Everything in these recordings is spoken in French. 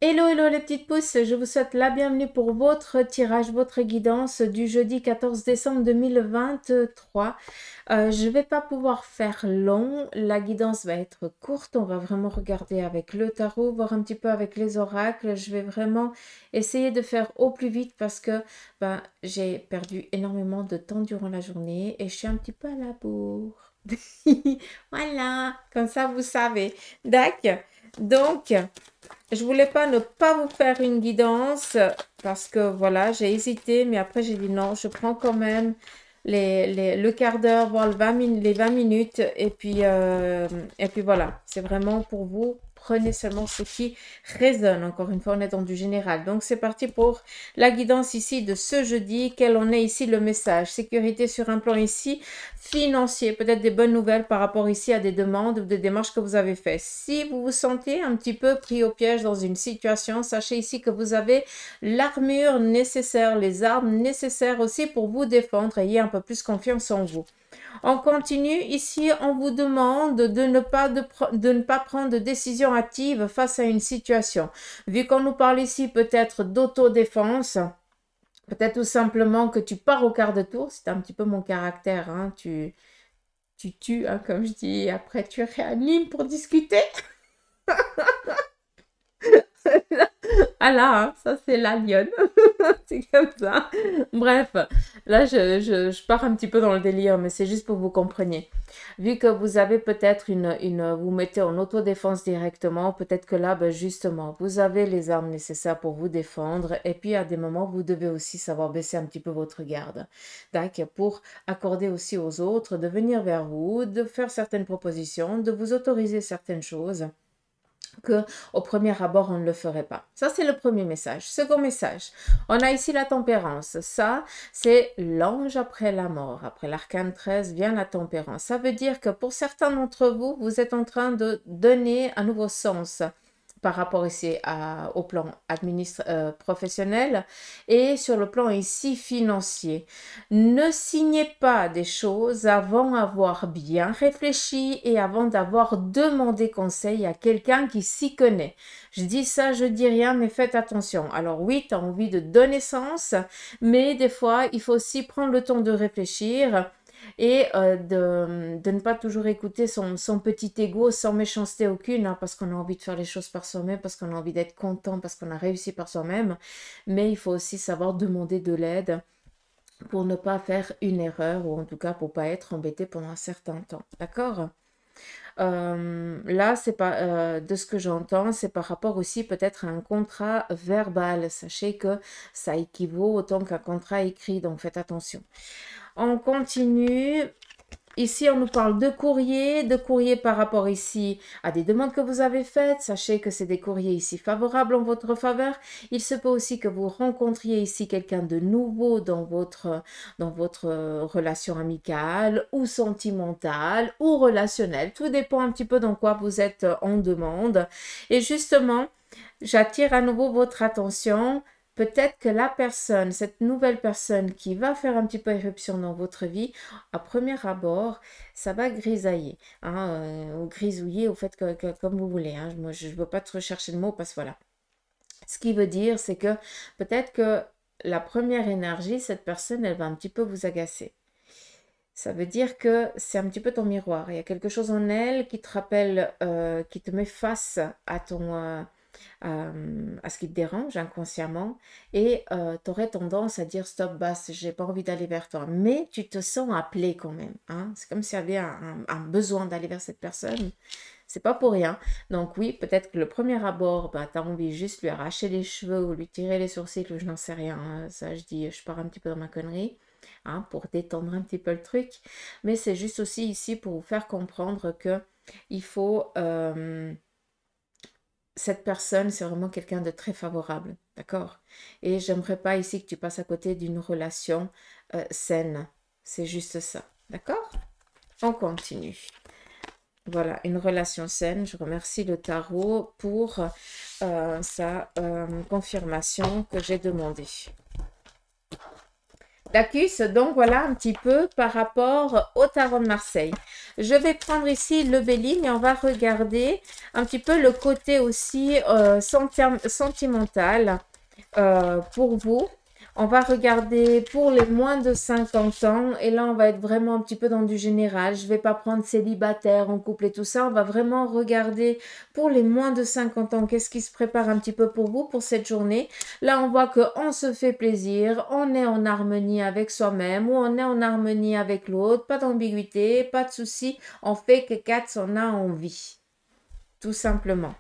Hello, hello les petites pousses, je vous souhaite la bienvenue pour votre tirage, votre guidance du jeudi 14 décembre 2023. Je ne vais pas pouvoir faire long, la guidance va être courte, on va vraiment regarder avec le tarot, voir un petit peu avec les oracles. Je vais vraiment essayer de faire au plus vite parce que j'ai perdu énormément de temps durant la journée et je suis un petit peu à la bourre. Voilà, comme ça vous savez. D'accord. Donc, je voulais pas ne pas vous faire une guidance parce que voilà, j'ai hésité, mais après j'ai dit non, je prends quand même le quart d'heure, voire les 20 minutes, et puis voilà, c'est vraiment pour vous. Prenez seulement ce qui résonne. Encore une fois, on est dans du général. Donc, c'est parti pour la guidance ici de ce jeudi. Quel en est ici le message? Sécurité sur un plan ici financier. Peut-être des bonnes nouvelles par rapport ici à des demandes ou des démarches que vous avez faites. Si vous vous sentez un petit peu pris au piège dans une situation, sachez ici que vous avez l'armure nécessaire, les armes nécessaires aussi pour vous défendre. Ayez un peu plus confiance en vous. On continue. Ici, on vous demande de ne pas prendre de décision active face à une situation. Vu qu'on nous parle ici peut-être d'autodéfense, peut-être tout simplement que tu pars au quart de tour. C'est un petit peu mon caractère. Hein. Tu tues, hein, comme je dis, et après tu réanimes pour discuter. Ah là, hein, ça c'est la lionne. C'est comme ça. Bref, là je pars un petit peu dans le délire, mais c'est juste pour que vous compreniez. Vu que vous avez peut-être vous mettez en autodéfense directement, peut-être que là, justement, vous avez les armes nécessaires pour vous défendre. Et puis à des moments, vous devez aussi savoir baisser un petit peu votre garde. D'accord, pour accorder aussi aux autres de venir vers vous, de faire certaines propositions, de vous autoriser certaines choses que au premier abord on ne le ferait pas. Ça c'est le premier message. Second message, on a ici la tempérance. Ça c'est l'ange après la mort. Après l'arcane 13 vient la tempérance. Ça veut dire que pour certains d'entre vous, vous êtes en train de donner un nouveau sens par rapport ici au plan professionnel et sur le plan ici financier. Ne signez pas des choses avant avoir bien réfléchi et avant d'avoir demandé conseil à quelqu'un qui s'y connaît. Je dis ça, je dis rien, mais faites attention. Alors oui, tu as envie de donner sens, mais des fois, il faut aussi prendre le temps de réfléchir et de ne pas toujours écouter son petit ego sans méchanceté aucune, hein, parce qu'on a envie de faire les choses par soi-même, parce qu'on a envie d'être content, parce qu'on a réussi par soi-même. Mais il faut aussi savoir demander de l'aide pour ne pas faire une erreur, ou en tout cas pour pas être embêté pendant un certain temps. D'accord? Là, c'est pas de ce que j'entends, c'est par rapport aussi peut-être à un contrat verbal. Sachez que ça équivaut autant qu'un contrat écrit, donc faites attention. On continue. Ici, on nous parle de courrier par rapport ici à des demandes que vous avez faites. Sachez que c'est des courriers ici favorables en votre faveur. Il se peut aussi que vous rencontriez ici quelqu'un de nouveau dans votre relation amicale ou sentimentale ou relationnelle. Tout dépend un petit peu dans quoi vous êtes en demande. Et justement, j'attire à nouveau votre attention. Peut-être que la personne, cette nouvelle personne qui va faire un petit peu éruption dans votre vie, à premier abord, ça va grisailler, hein, ou grisouiller, au fait comme vous voulez. Hein. Moi, je ne veux pas te rechercher le mot parce que voilà. Ce qui veut dire, c'est que peut-être que la première énergie, cette personne, elle va un petit peu vous agacer. Ça veut dire que c'est un petit peu ton miroir. Il y a quelque chose en elle qui te rappelle, qui te met face à à ce qui te dérange inconsciemment et tu aurais tendance à dire stop, basse, j'ai pas envie d'aller vers toi. Mais tu te sens appelé quand même. Hein? C'est comme s'il y avait un besoin d'aller vers cette personne. C'est pas pour rien. Donc oui, peut-être que le premier abord, tu as envie juste lui arracher les cheveux ou lui tirer les sourcils ou je n'en sais rien. Hein. Ça, je pars un petit peu dans ma connerie. Hein, pour détendre un petit peu le truc. Mais c'est juste aussi ici pour vous faire comprendre que il faut... cette personne, c'est vraiment quelqu'un de très favorable, d'accord? Et j'aimerais pas ici que tu passes à côté d'une relation saine. C'est juste ça, d'accord? On continue. Voilà, une relation saine. Je remercie le tarot pour sa confirmation que j'ai demandée. Dacus, donc voilà un petit peu par rapport au tarot de Marseille. Je vais prendre ici le Béline et on va regarder un petit peu le côté aussi sentimental pour vous. On va regarder pour les moins de 50 ans et là on va être vraiment un petit peu dans du général. Je ne vais pas prendre célibataire, en couple et tout ça. On va vraiment regarder pour les moins de 50 ans qu'est-ce qui se prépare un petit peu pour vous pour cette journée. Là on voit qu'on se fait plaisir, on est en harmonie avec soi-même ou on est en harmonie avec l'autre. Pas d'ambiguïté, pas de souci. On fait que Katz en a envie. Tout simplement.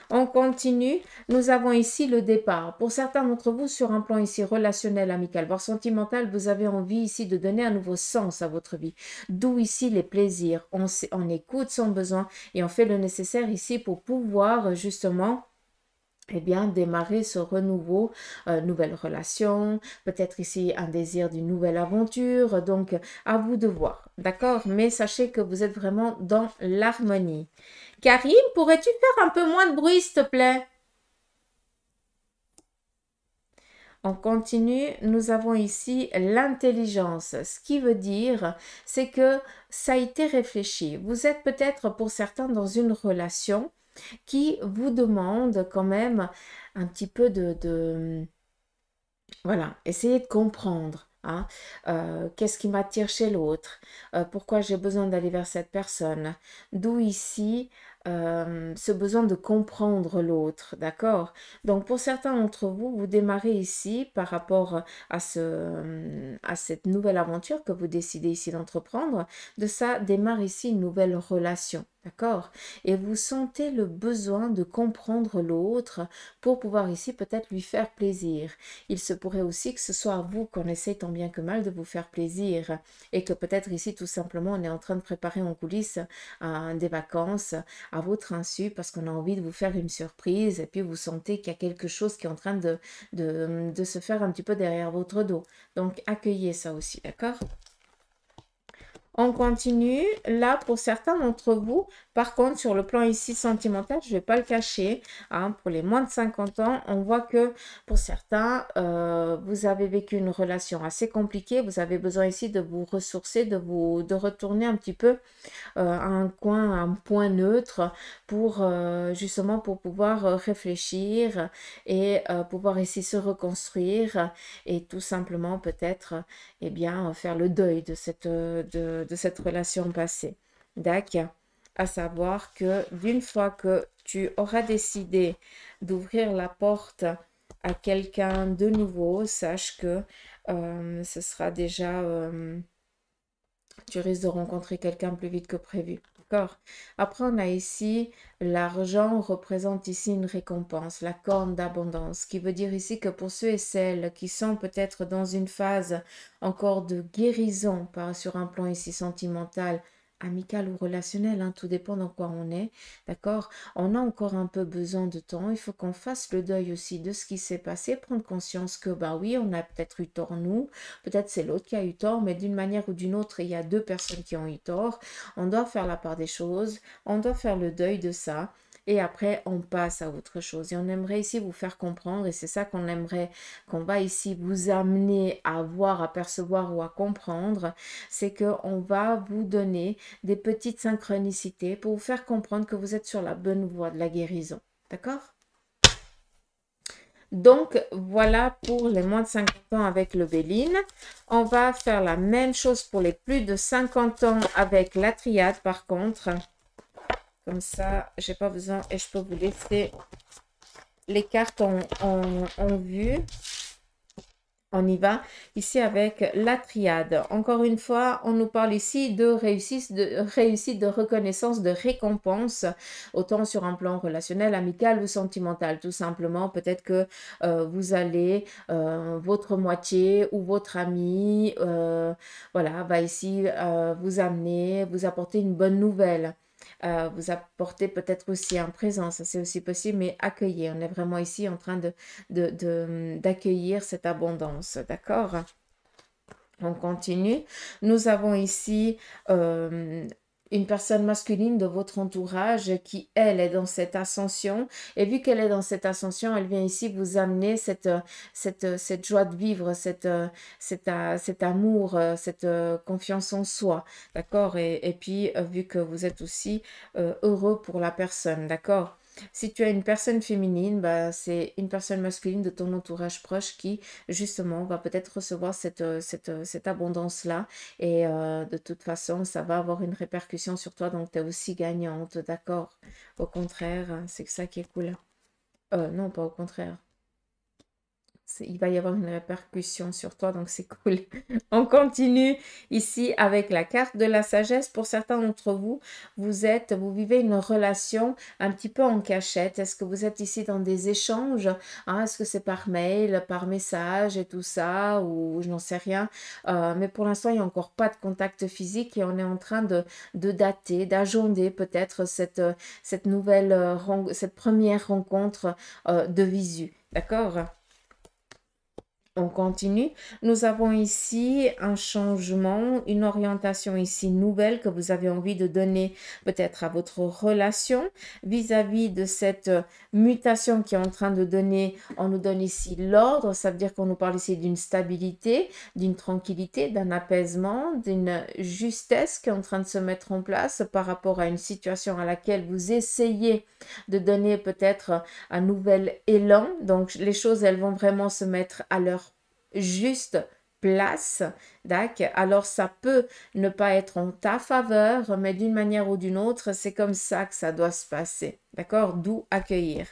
On continue. Nous avons ici le départ. Pour certains d'entre vous, sur un plan ici relationnel, amical, voire sentimental, vous avez envie ici de donner un nouveau sens à votre vie. D'où ici les plaisirs. On écoute son besoin et on fait le nécessaire ici pour pouvoir justement eh bien, démarrer ce renouveau, nouvelle relation, peut-être ici un désir d'une nouvelle aventure. Donc, à vous de voir. D'accord? Mais sachez que vous êtes vraiment dans l'harmonie. Karine, pourrais-tu faire un peu moins de bruit, s'il te plaît? On continue. Nous avons ici l'intelligence. Ce qui veut dire, c'est que ça a été réfléchi. Vous êtes peut-être pour certains dans une relation qui vous demande quand même un petit peu voilà, essayez de comprendre. Hein, qu'est-ce qui m'attire chez l'autre, pourquoi j'ai besoin d'aller vers cette personne, d'où ici ce besoin de comprendre l'autre, d'accord? Donc pour certains d'entre vous, vous démarrez ici par rapport à cette nouvelle aventure que vous décidez ici d'entreprendre, de ça démarre ici une nouvelle relation. D'accord? Et vous sentez le besoin de comprendre l'autre pour pouvoir ici peut-être lui faire plaisir. Il se pourrait aussi que ce soit à vous qu'on essaye tant bien que mal de vous faire plaisir et que peut-être ici tout simplement on est en train de préparer en coulisses des vacances à votre insu parce qu'on a envie de vous faire une surprise et puis vous sentez qu'il y a quelque chose qui est en train de se faire un petit peu derrière votre dos. Donc accueillez ça aussi, d'accord? On continue. Là, pour certains d'entre vous, par contre, sur le plan ici sentimental, je ne vais pas le cacher, hein, pour les moins de 50 ans, on voit que pour certains, vous avez vécu une relation assez compliquée. Vous avez besoin ici de vous ressourcer, de retourner un petit peu un coin, un point neutre pour justement pour pouvoir réfléchir et pouvoir ici se reconstruire et tout simplement peut-être eh bien faire le deuil de cette relation passée. D'accord? À savoir que d'une fois que tu auras décidé d'ouvrir la porte à quelqu'un de nouveau, sache que ce sera déjà tu risques de rencontrer quelqu'un plus vite que prévu. D'accord? Après, on a ici l'argent représente ici une récompense, la corne d'abondance, qui veut dire ici que pour ceux et celles qui sont peut-être dans une phase encore de guérison sur un plan ici sentimental, amical ou relationnel, hein, tout dépend dans quoi on est, d'accord? On a encore un peu besoin de temps, il faut qu'on fasse le deuil aussi de ce qui s'est passé, prendre conscience que, bah oui, on a peut-être eu tort nous, peut-être c'est l'autre qui a eu tort, mais d'une manière ou d'une autre, il y a deux personnes qui ont eu tort. On doit faire la part des choses, on doit faire le deuil de ça. Et après, on passe à autre chose. Et on aimerait ici vous faire comprendre, et c'est ça qu'on aimerait, qu'on va ici vous amener à voir, à percevoir ou à comprendre, c'est qu'on va vous donner des petites synchronicités pour vous faire comprendre que vous êtes sur la bonne voie de la guérison. D'accord? Donc, voilà pour les moins de 50 ans avec le Béline. On va faire la même chose pour les plus de 50 ans avec la triade, par contre. Comme ça, j'ai pas besoin et je peux vous laisser les cartes en vue. On y va ici avec la triade. Encore une fois, on nous parle ici de réussite, de reconnaissance, de récompense, autant sur un plan relationnel, amical ou sentimental. Tout simplement, peut-être que vous allez, votre moitié ou votre ami, voilà, va ici vous amener, vous apporter une bonne nouvelle. Vous apporter peut-être aussi un présent, ça c'est aussi possible, mais accueillir. On est vraiment ici en train d'accueillir cette abondance, d'accord? On continue. Nous avons ici une personne masculine de votre entourage qui, elle, est dans cette ascension. Et vu qu'elle est dans cette ascension, elle vient ici vous amener cette joie de vivre, cet amour, cette confiance en soi. D'accord? Et puis, vu que vous êtes aussi heureux pour la personne. D'accord? Si tu as une personne féminine, bah, c'est une personne masculine de ton entourage proche qui, justement, va peut-être recevoir cette abondance-là. Et de toute façon, ça va avoir une répercussion sur toi, donc tu es aussi gagnante, d'accord? Au contraire, c'est ça qui est cool. Non, pas au contraire. Il va y avoir une répercussion sur toi, donc c'est cool. On continue ici avec la carte de la sagesse. Pour certains d'entre vous, vous vivez une relation un petit peu en cachette. Est-ce que vous êtes ici dans des échanges? Hein, est-ce que c'est par mail, par message et tout ça, ou je n'en sais rien. Mais pour l'instant, il n'y a encore pas de contact physique et on est en train de dater, d'ajonder peut-être cette nouvelle, cette première rencontre de visu. D'accord? On continue. Nous avons ici un changement, une orientation ici nouvelle que vous avez envie de donner peut-être à votre relation vis-à-vis de cette mutation qui est en train de donner. On nous donne ici l'ordre, ça veut dire qu'on nous parle ici d'une stabilité, d'une tranquillité, d'un apaisement, d'une justesse qui est en train de se mettre en place par rapport à une situation à laquelle vous essayez de donner peut-être un nouvel élan. Donc les choses, elles vont vraiment se mettre à leur juste place, d'accord? Alors ça peut ne pas être en ta faveur, mais d'une manière ou d'une autre, c'est comme ça que ça doit se passer, d'accord? D'où accueillir.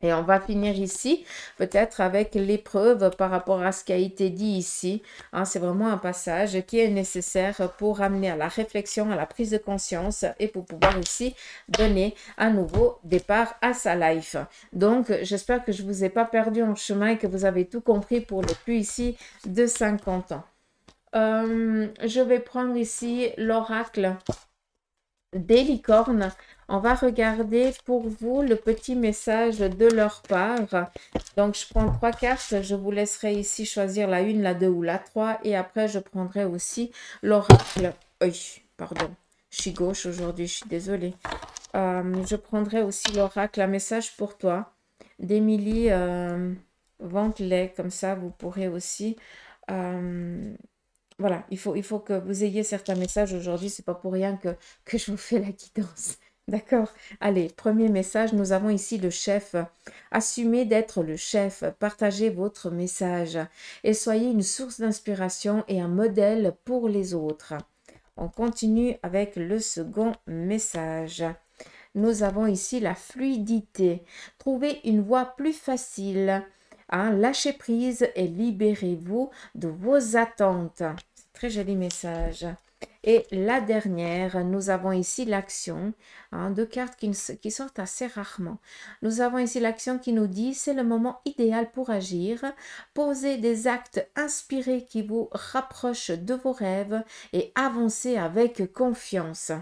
Et on va finir ici, peut-être avec l'épreuve par rapport à ce qui a été dit ici. Hein, c'est vraiment un passage qui est nécessaire pour amener à la réflexion, à la prise de conscience et pour pouvoir ici donner un nouveau départ à sa life. Donc, j'espère que je ne vous ai pas perdu en chemin et que vous avez tout compris pour le plus ici de 50 ans. Je vais prendre ici l'oracle des licornes. On va regarder pour vous le petit message de leur part. Donc, je prends 3 cartes. Je vous laisserai ici choisir la 1, la 2 ou la 3. Et après, je prendrai aussi l'oracle. Oui, pardon. Je suis gauche aujourd'hui, je suis désolée. Je prendrai aussi l'oracle, un message pour toi. D'Émilie Ventelet. Comme ça, vous pourrez aussi... voilà, il faut que vous ayez certains messages aujourd'hui. C'est pas pour rien que je vous fais la guidance. D'accord? Allez, premier message, nous avons ici le chef. Assumez d'être le chef. Partagez votre message et soyez une source d'inspiration et un modèle pour les autres. On continue avec le second message. Nous avons ici la fluidité. Trouvez une voie plus facile. Hein, lâchez prise et libérez-vous de vos attentes. C'est très joli message. Et la dernière, nous avons ici l'action, hein, 2 cartes qui sortent assez rarement. Nous avons ici l'action qui nous dit, c'est le moment idéal pour agir. Posez des actes inspirés qui vous rapprochent de vos rêves et avancez avec confiance.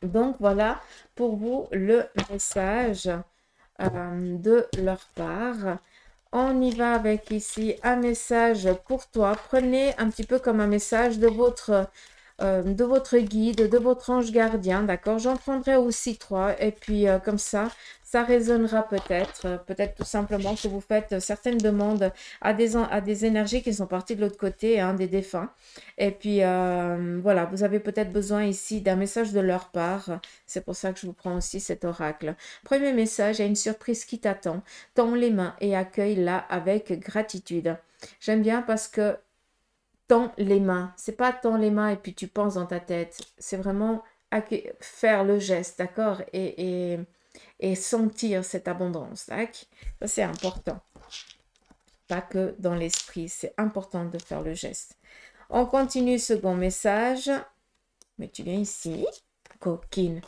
Donc voilà pour vous le message de leur part. On y va avec ici un message pour toi. Prenez un petit peu comme un message de votre guide, de votre ange gardien, d'accord? J'en prendrai aussi 3 et puis comme ça résonnera peut-être tout simplement que vous faites certaines demandes à des énergies qui sont parties de l'autre côté, hein, des défunts. Et puis voilà, vous avez peut-être besoin ici d'un message de leur part. C'est pour ça que je vous prends aussi cet oracle. Premier message, il y a une surprise qui t'attend. Tends les mains et accueille-la avec gratitude. J'aime bien parce que tends les mains. C'est pas tends les mains et puis tu penses dans ta tête. C'est vraiment faire le geste, d'accord? Et sentir cette abondance. D'accord? Ça, c'est important. Pas que dans l'esprit. C'est important de faire le geste. On continue, second message. Mais tu viens ici. Coquine.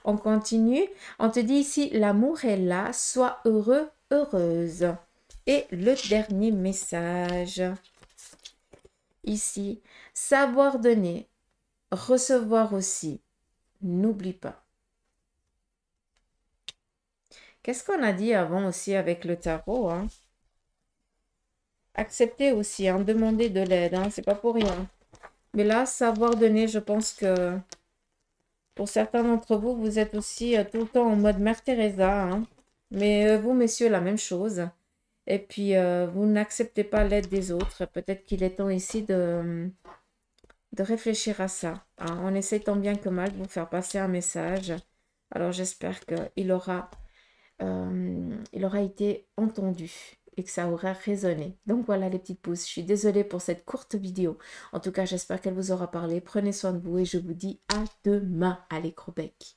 On continue. On te dit ici, l'amour est là. Sois heureux, heureuse. Et le dernier message. Ici, savoir donner, recevoir aussi. N'oublie pas. Qu'est-ce qu'on a dit avant aussi avec le tarot, hein? Accepter aussi, hein, demander de l'aide, hein, c'est pas pour rien. Mais là, savoir donner, je pense que pour certains d'entre vous, vous êtes aussi tout le temps en mode Mère Teresa, hein. Mais vous, messieurs, la même chose. Et puis, vous n'acceptez pas l'aide des autres. Peut-être qu'il est temps ici de réfléchir à ça, hein. On essaie tant bien que mal de vous faire passer un message. Alors, j'espère il aura été entendu et que ça aura résonné. Donc voilà les petites pouces, je suis désolée pour cette courte vidéo. En tout cas, j'espère qu'elle vous aura parlé. Prenez soin de vous et je vous dis à demain. Allez, gros bec.